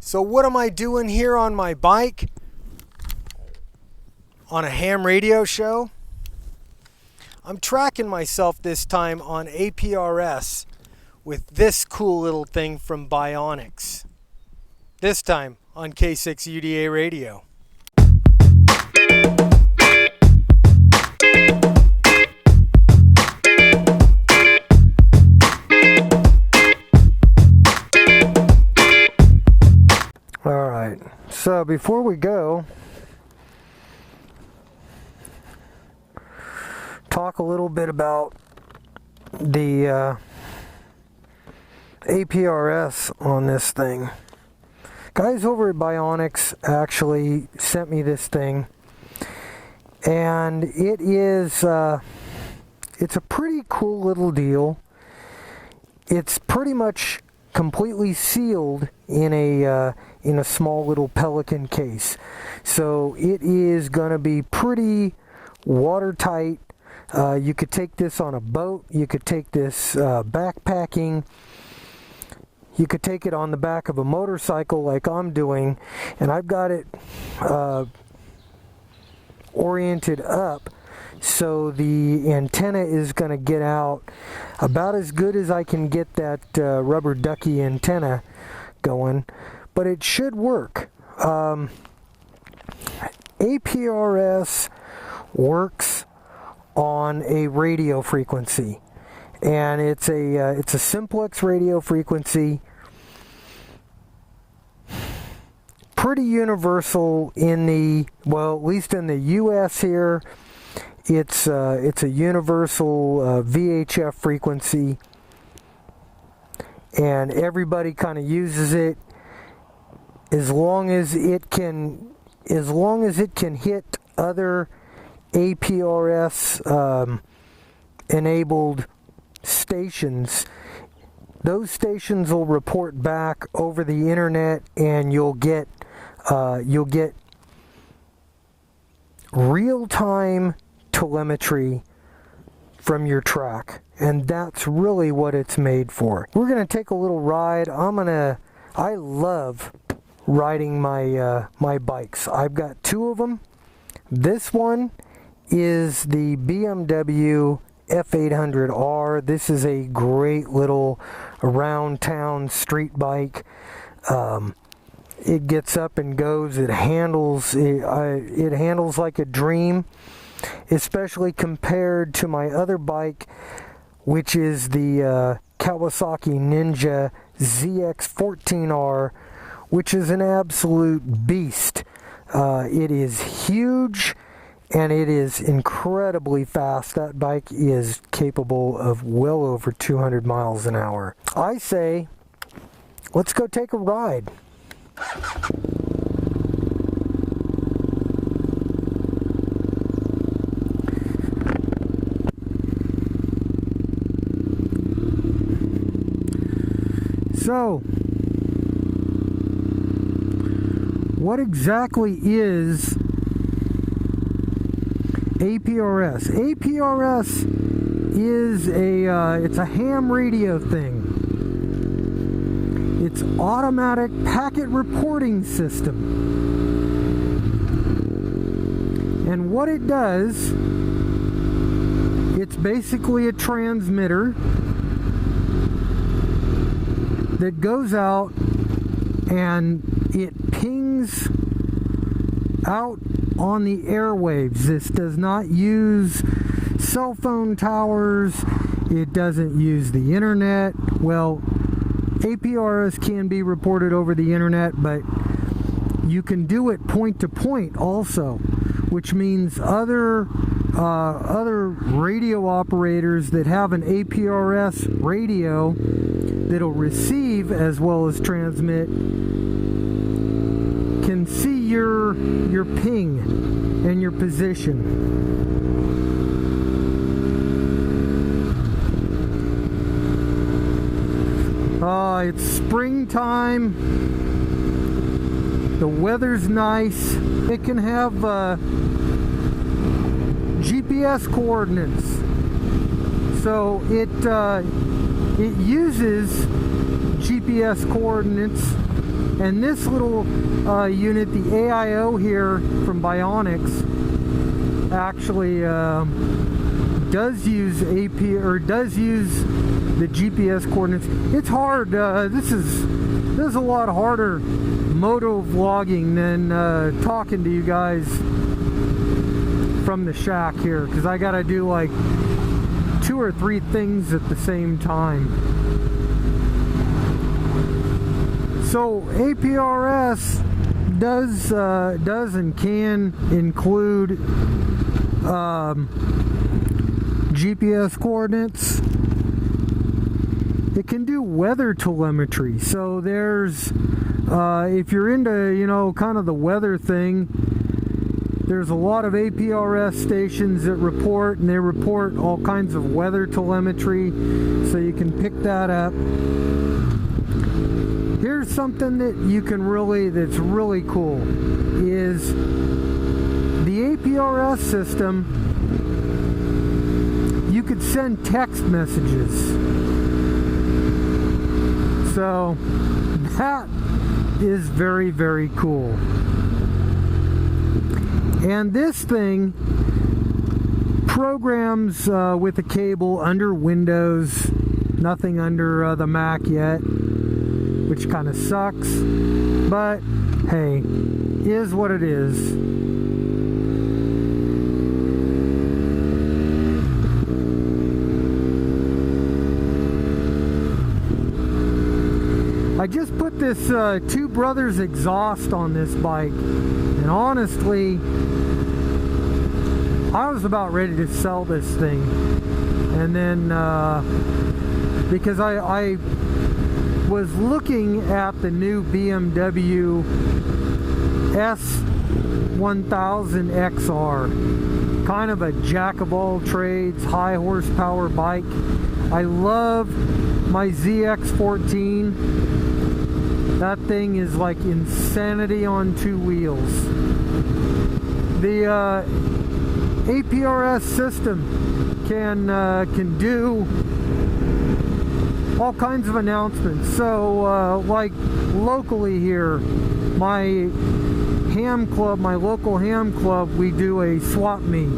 So what am I doing here on my bike on a ham radio show? I'm tracking myself this time on APRS with this cool little thing from Byonics. This time on K6UDA Radio. Alright, so before we go, talk a little bit about the APRS on this thing. Guys over at Byonics actually sent me this thing, and it is it's a pretty cool little deal. It's pretty much completely sealed in a small little Pelican case, so it is going to be pretty watertight. You could take this on a boat, you could take this backpacking, you could take it on the back of a motorcycle like I'm doing, and I've got it oriented up so the antenna is going to get out about as good as I can get that rubber ducky antenna going, but it should work. APRS works on a radio frequency, and it's a simplex radio frequency, pretty universal in the, well, at least in the US here. It's a universal VHF frequency, and everybody kind of uses it as long as it can hit other APRS enabled stations. Those stations will report back over the internet, and you'll get real-time telemetry from your track, and that's really what it's made for. We're gonna take a little ride. I love riding my bikes. I've got two of them. This one is the BMW F800R. This is a great little around town street bike. It gets up and goes. It handles like a dream, especially compared to my other bike, which is the Kawasaki Ninja ZX14R, which is an absolute beast. It is huge, and it is incredibly fast. That bike is capable of well over 200 miles an hour. I say, let's go take a ride. So, what exactly is APRS? APRS is it's a ham radio thing. It's automatic packet reporting system. And what it does, it's basically a transmitter that goes out and it pings out on the airwaves. This does not use cell phone towers. It doesn't use the internet. Well, APRS can be reported over the internet, but you can do it point to point also, which means other radio operators that have an APRS radio that'll receive as well as transmit can see your ping and your position. It's springtime. The weather's nice. It can have GPS coordinates. So it uses GPS coordinates And this little unit, the AIO here from Byonics, actually does use does use the GPS coordinates. It's hard. This is a lot harder moto vlogging than talking to you guys from the shack here, because I gotta do like 2 or 3 things at the same time. So APRS does and can include GPS coordinates. It can do weather telemetry. So there's if you're into, you know, kind of the weather thing, there's a lot of APRS stations that report, and they report all kinds of weather telemetry, so you can pick that up. Here's something that you can that's really cool, is the APRS system. You could send text messages. So that is very, very cool. And this thing programs with a cable under Windows, nothing under the Mac yet, which kind of sucks, but hey, is what it is. I just put this Two Brothers exhaust on this bike, and honestly, I was about ready to sell this thing. And then because I was looking at the new BMW F800R, kind of a jack of all trades, high horsepower bike. I love my ZX14. That thing is like insanity on 2 wheels. The APRS system can do all kinds of announcements. So like locally here, my ham club, my local ham club, we do a swap meet,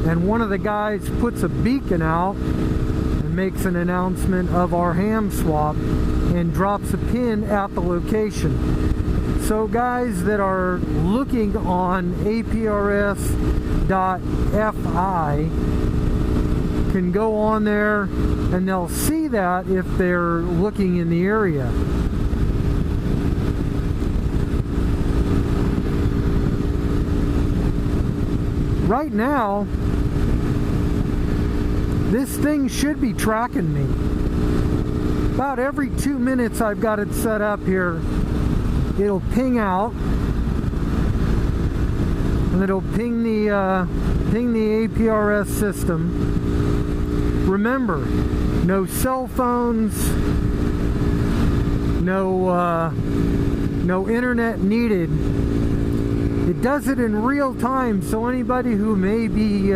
and one of the guys puts a beacon out and makes an announcement of our ham swap and drops a pin at the location. So guys that are looking on APRS.fi can go on there and they'll see that if they're looking in the area. Right now, this thing should be tracking me. About every 2 minutes I've got it set up here, it'll ping out, and it'll ping the APRS system. Remember, no cell phones, no internet needed. It does it in real time, so anybody who may be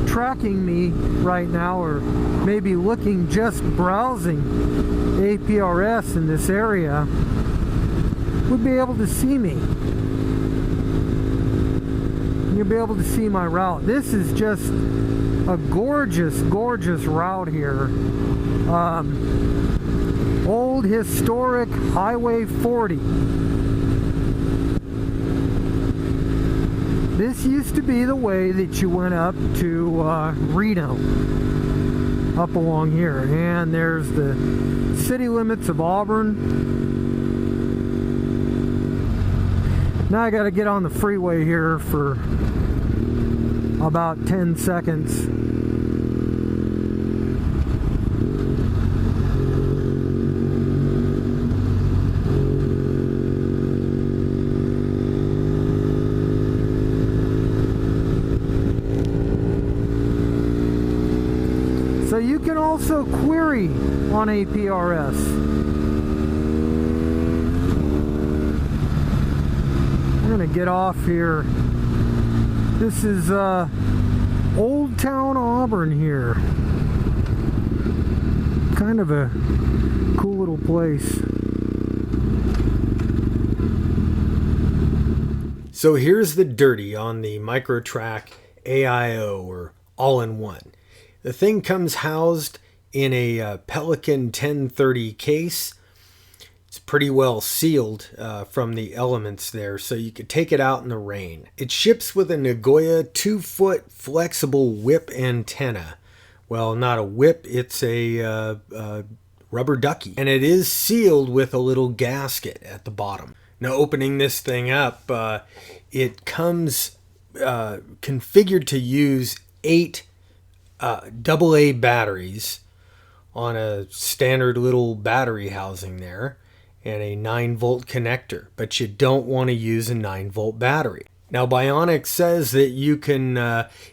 tracking me right now, or maybe looking, just browsing APRS in this area, would be able to see me. You'll be able to see my route. This is just a gorgeous, gorgeous route here. Old historic Highway 40. This used to be the way that you went up to Reno, up along here. And there's the city limits of Auburn. Now I gotta get on the freeway here for about 10 seconds. So you can also query on APRS. I'm gonna get off here. This is Old Town Auburn here. Kind of a cool little place. So here's the dirty on the Micro Trak AIO, or all-in-one. The thing comes housed in a Pelican 1030 case. It's pretty well sealed from the elements there, so you could take it out in the rain. It ships with a Nagoya 2-foot flexible whip antenna. Well, not a whip, it's a rubber ducky. And it is sealed with a little gasket at the bottom. Now, opening this thing up, it comes configured to use 8 AA batteries on a standard little battery housing there, and a 9-volt connector, but you don't want to use a 9-volt battery. Now, Byonics says that you can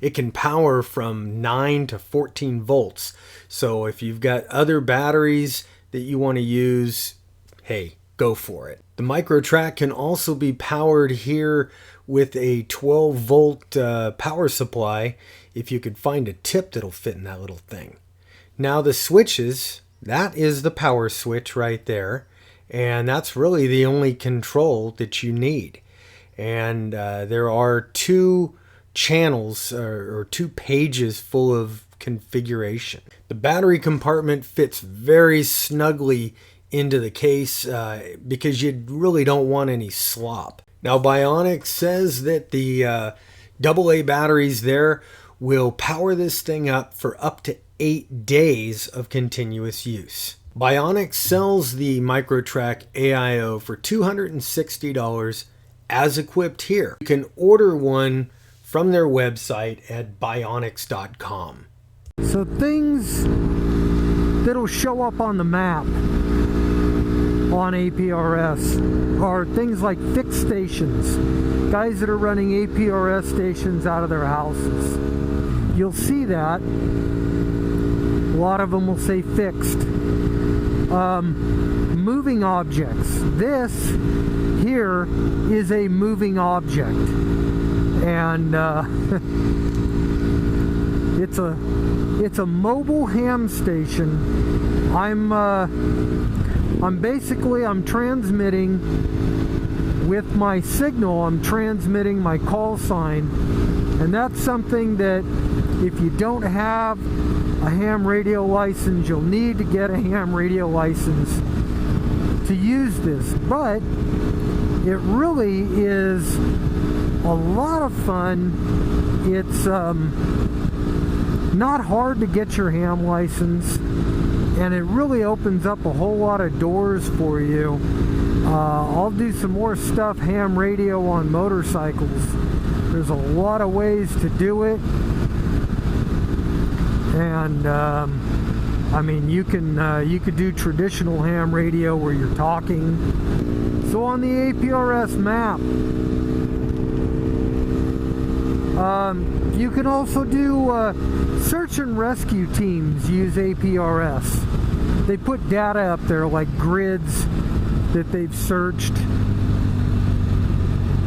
it can power from 9 to 14 volts. So if you've got other batteries that you want to use, hey, go for it. The Micro Trak can also be powered here with a 12-volt power supply if you could find a tip that'll fit in that little thing. Now the switches, that is the power switch right there. And that's really the only control that you need. And there are 2 channels or 2 pages full of configuration. The battery compartment fits very snugly into the case because you really don't want any slop. Now, Byonics says that the AA batteries there will power this thing up for up to 8 days of continuous use. Byonics sells the Micro Trak AIO for $260 as equipped here. You can order one from their website at byonics.com. So things that'll show up on the map on APRS are things like fixed stations. Guys that are running APRS stations out of their houses. You'll see that. A lot of them will say fixed. Moving objects. This here is a moving object, and it's a mobile ham station. I'm transmitting with my signal. I'm transmitting my call sign, and that's something that if you don't have a ham radio license, you'll need to get a ham radio license to use this. But it really is a lot of fun. It's not hard to get your ham license, and it really opens up a whole lot of doors for you. I'll do some more stuff ham radio on motorcycles. There's a lot of ways to do it. And I mean, you could do traditional ham radio where you're talking. So on the APRS map, you can also do search and rescue teams use APRS. They put data up there like grids that they've searched.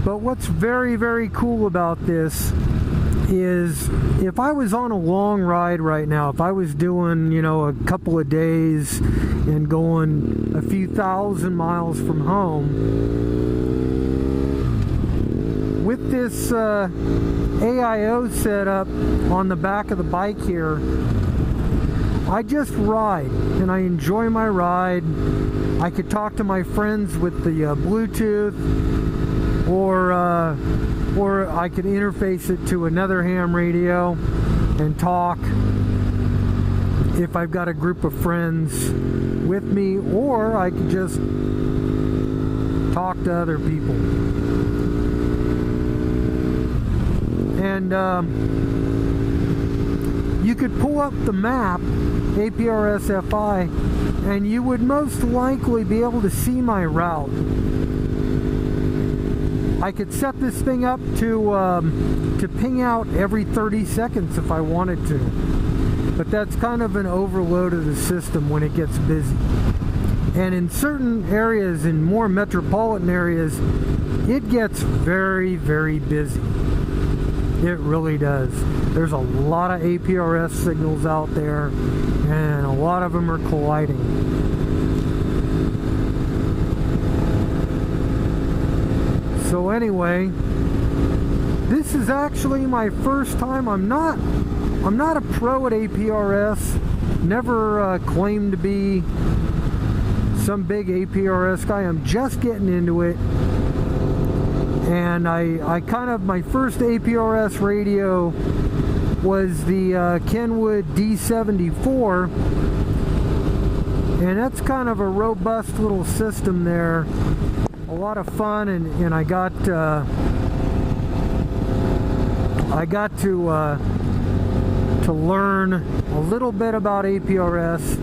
But what's very, very cool about this is if I was on a long ride right now, if I was doing, a couple of days and going a few thousand miles from home, with this AIO setup on the back of the bike here, I just ride and I enjoy my ride. I could talk to my friends with the Bluetooth, or I could interface it to another ham radio and talk if I've got a group of friends with me, or I could just talk to other people. And you could pull up the map, APRS FI, and you would most likely be able to see my route. I could set this thing up to ping out every 30 seconds if I wanted to. But that's kind of an overload of the system when it gets busy. And in certain areas, in more metropolitan areas, it gets very, very busy. It really does. There's a lot of APRS signals out there, and a lot of them are colliding. So anyway, This is actually my first time. I'm not a pro at APRS. Never claimed to be some big APRS guy. I'm just getting into it. And I kind of, my first APRS radio was the Kenwood D74. And that's kind of a robust little system there. A lot of fun, and I got to learn a little bit about APRS,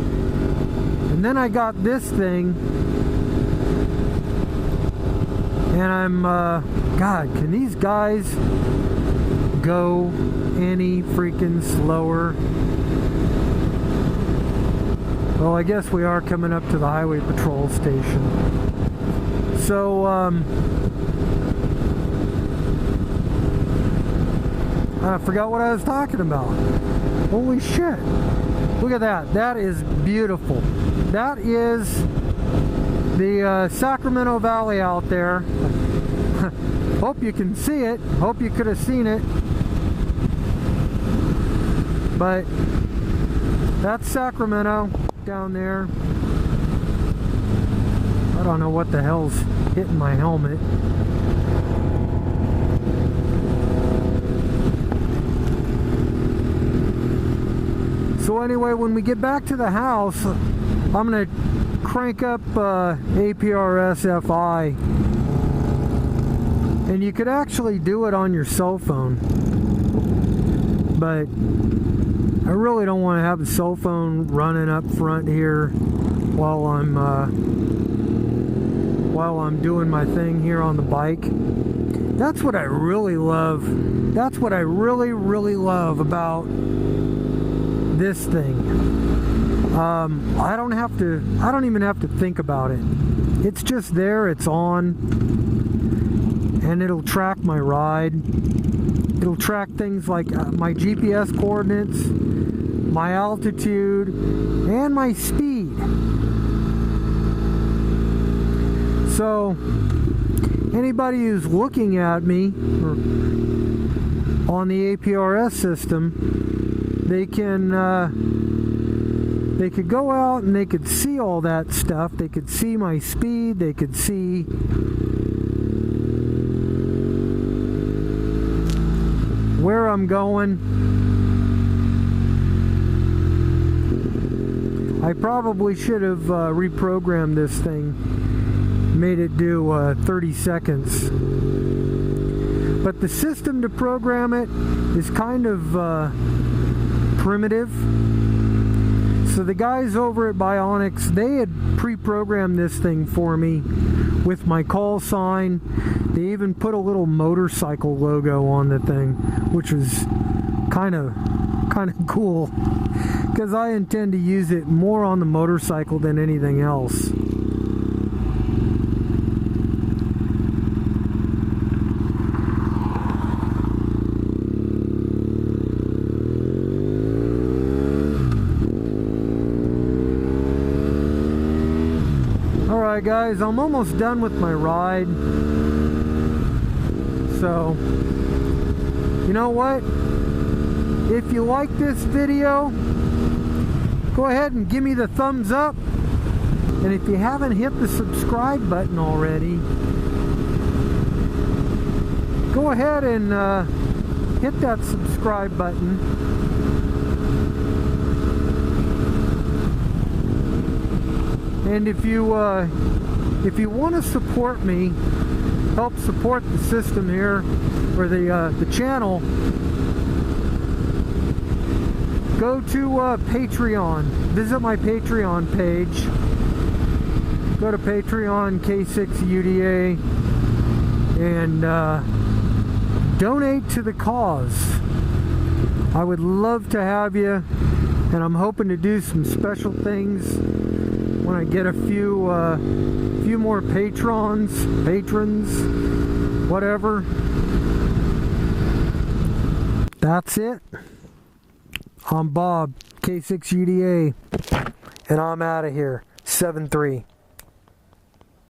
and then I got this thing, and I'm God, can these guys go any freaking slower? Well, I guess we are coming up to the highway patrol station. So, I forgot what I was talking about. Holy shit. Look at that. That is beautiful. That is the Sacramento Valley out there. Hope you can see it. Hope you could have seen it. But that's Sacramento down there. I don't know what the hell's hitting my helmet. So anyway, when we get back to the house, I'm going to crank up APRS FI. And you could actually do it on your cell phone. But I really don't want to have a cell phone running up front here while I'm doing my thing here on the bike. That's what I really love. That's what I really, really love about this thing. I don't even have to think about it. It's just there, it's on, and it'll track my ride. It'll track things like my GPS coordinates, my altitude, and my speed. So anybody who's looking at me on the APRS system, they could go out and they could see all that stuff. They could see my speed. They could see where I'm going. I probably should have reprogrammed this thing, made it do 30 seconds. But the system to program it is kind of primitive. So the guys over at Byonics, they had pre-programmed this thing for me with my call sign. They even put a little motorcycle logo on the thing, which was kind of cool, because I intend to use it more on the motorcycle than anything else. Alright guys, I'm almost done with my ride. So, you know what? If you like this video, go ahead and give me the thumbs up. And if you haven't hit the subscribe button already, go ahead and hit that subscribe button. And if you want to support me, help support the system here, or the channel, go to Patreon. Visit my Patreon page. Go to Patreon, K6UDA, and donate to the cause. I would love to have you, and I'm hoping to do some special things when I get a few more patrons, whatever. That's it. I'm Bob, K6UDA, and I'm out of here. 7-3.